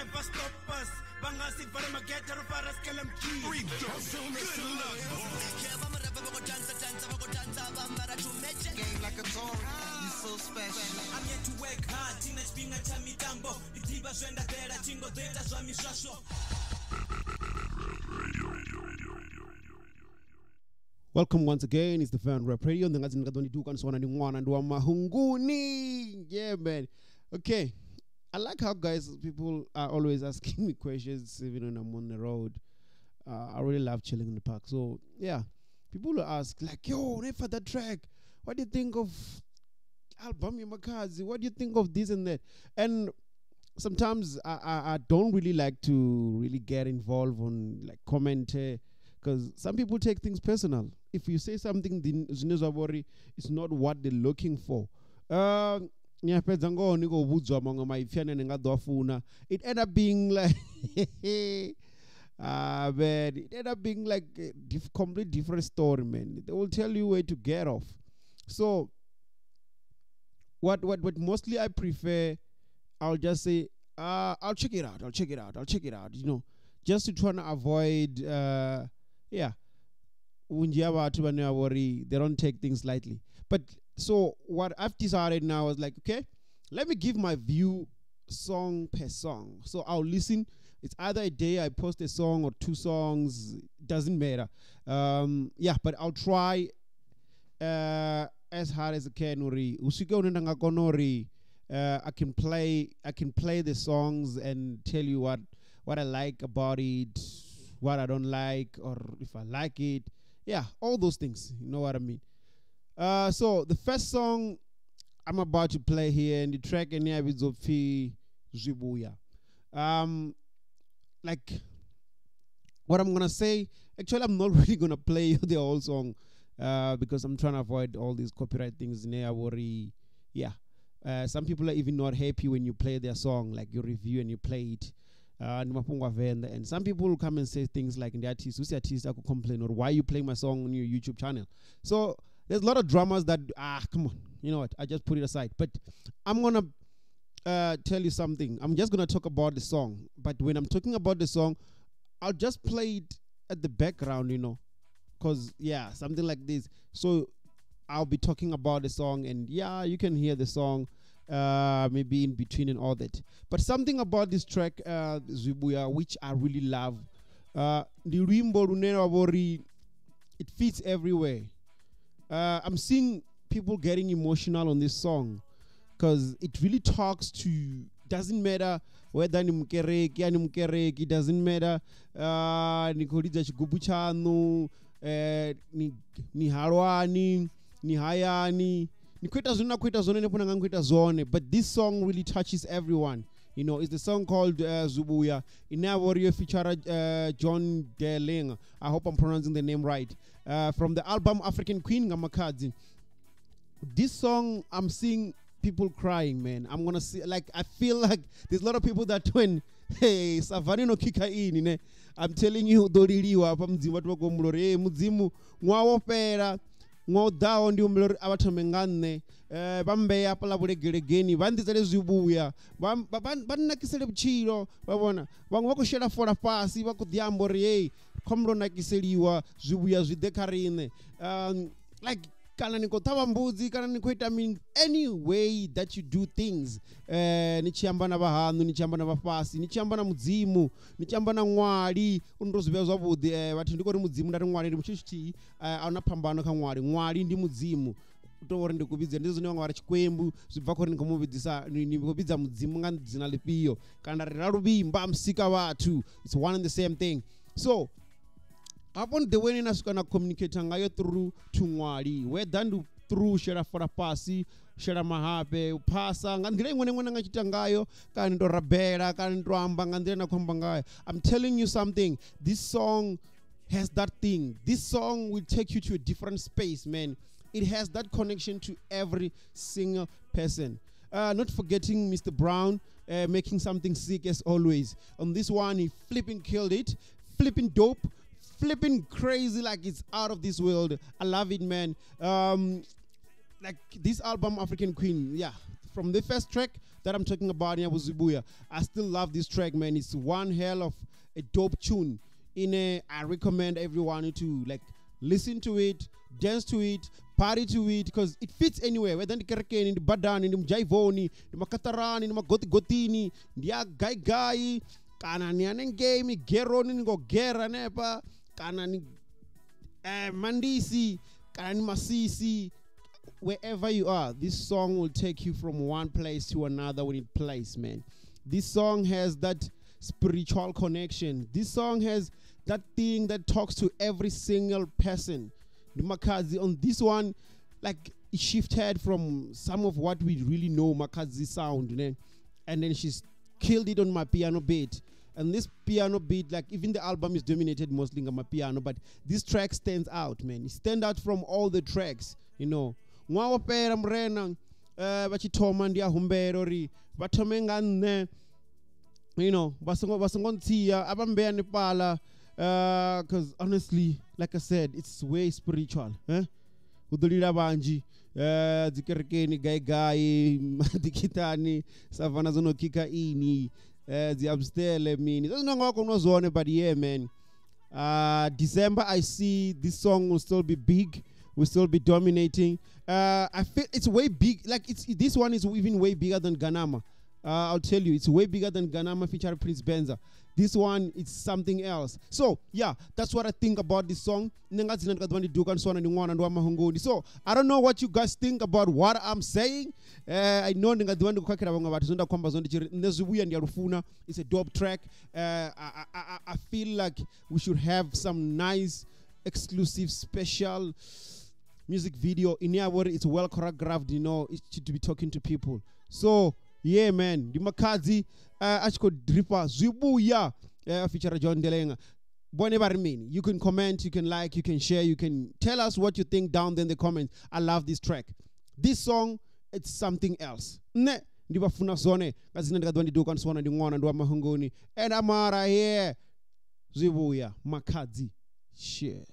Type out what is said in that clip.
never stop us. Bangasi vare mageta rufara skelam key. Game like a Tory, you so special. I'm here to work hard, teenage being a chamitambo. Itiba zwenda dera, jingo data zwami shasho. Welcome once again. It's the Venrap Radio. Yeah, man. Okay. I like how people are always asking me questions even when I'm on the road. I really love chilling in the park. So, yeah. People will ask, like, yo, for that track, what do you think of album Makhadzi? What do you think of this and that? And sometimes I don't really like to really get involved on, like, comment, because some people take things personal. If you say something, it's not what they're looking for. It ended up being like, man, it ended up being like a complete different story, man. They will tell you where to get off. So, what mostly I prefer, I'll just say, I'll check it out. You know, just to try to avoid, they don't take things lightly. But so what I've decided now is like, okay, let me give my view song per song. So I'll listen. It's either a day I post a song or 2 songs. Doesn't matter. But I'll try as hard as I can. I can play the songs and tell you what I like about it, what I don't like, or if I like it. Yeah, all those things. You know what I mean? So the first song I'm about to play here, and the track in here is of Zwivhuya. Like what I'm gonna say, actually I'm not really gonna play the whole song because I'm trying to avoid all these copyright things. Some people are even not happy when you play their song, like you review and you play it. And some people will come and say things like, the artist, who's the artist, I could complain, or why are you playing my song on your YouTube channel? So there's a lot of dramas that, come on, you know what, I just put it aside. But I'm going to tell you something. I'm just going to talk about the song. But when I'm talking about the song, I'll just play it at the background, you know, because, something like this. So I'll be talking about the song, and you can hear the song maybe in between and all that. But something about this track, Zwivhuya, which I really love, it fits everywhere. I'm seeing people getting emotional on this song because it really talks to, doesn't matter whether ni mkereki, it doesn't matter ni kholidza chigubu chanu, ni harwani, ni hayani, but this song really touches everyone. You know, it's the song called Zwivhuya. Inawori feature Jon Delinger. I hope I'm pronouncing the name right. From the album African Queen, Makhadzi. This song, I'm seeing people crying, man. I'm gonna see, like, I feel like there's a lot of people that when, hey, Savani no kika in, I'm telling you, Doririwa, Mudzimu, Mwawopera. Ngoda ndi umlori abathomengane bambe apala bule gelegeni bandizele Zwivhuya banakisele buchiro babona bamwe bakushela fora pasi bakudyambori hey khomro nakiseliwa Zwivhuya zvidekharine like kana nikotava mbudzi kana nikoita any way that you do things nichiamba na vahanu nichiamba na vafasi nichiamba na mudzimu nichiamba na Mwari undoziva zvavudi vati ndiko ri mudzimu ndari Mwari ndi muchichi auna phambano kha Mwari ndi mudzimu utori ndikubidza ndizo zvine vamwe vari chikwembu zvibva kuri ndikomuvidzisa ndikubidza mudzimu nga dzina lipiyo kana rira ruvimba musika vatu, it's one and the same thing. So upon the way nasvika na communicate ngayo through to Mwari, whether through shera fora pasi shera mahape upasa ngandira imwe nemwe ngachita ngayo kana ndorabela kana ndoamba ngandira nakhomba ngayo. I'm telling you something, this song has that thing. This song will take you to a different space, man. It has that connection to every single person. Not forgetting Mr. Brown making something sick as always. On this one, he flipping killed it, flipping dope, flipping crazy like it's out of this world. I love it, man. Like this album, African Queen, from the first track that I'm talking about, Zwivhuya, I still love this track, man. It's one hell of a dope tune. I recommend everyone to like listen to it, dance to it, party to it, because it fits anywhere. Whether in the kerekeni, in the badani, in the jaivoni, in the makatarani, in the gotini, dia guy, kana ni anengame, geroni ni go gera nepa, kana ni mandisi, kana ni masisi. Wherever you are, this song will take you from one place to another when it plays, man. This song has that spiritual connection. This song has that thing that talks to every single person. The Makhadzi on this one, like, it shifted from some of what we really know Makhadzi sound, you know? And then she's killed it on my piano beat. And this piano beat, like, even the album is dominated mostly on my piano, but this track stands out, man. It stands out from all the tracks, you know. Ngawapera mrena bachithoma ndia humbero ri bathome nganne, you know, basongontia abambeya nepala, because honestly, like I said, it's way spiritual, udulira banji zikerekeni gai dikitani savana zono kika ini ziabstele mini ngoko nozone. But yeah, man, December I see this song will still be big, will still be dominating. I feel it's way big, like this one is even way bigger than Ganama. I'll tell you, it's way bigger than Ganama featuring Prince Benza. This one, it's something else. So yeah, that's what I think about this song. So I don't know what you guys think about what I'm saying. I know it's a dope track. I feel like we should have some nice exclusive special music video in here where it's well choreographed, you know, it should be talking to people. So yeah, man, the Makhadzi achko dripper Zwivhuya feature Jon Delinger. Whatever mean, you can comment, you can like, you can share, you can tell us what you think down there in the comments. I love this track. This song, it's something else. Ne ndibafuna zone kazina ndikadwa ndiduka nsona ndingona ndwa mahungoni and amara here Zwivhuya Makhadzi shit.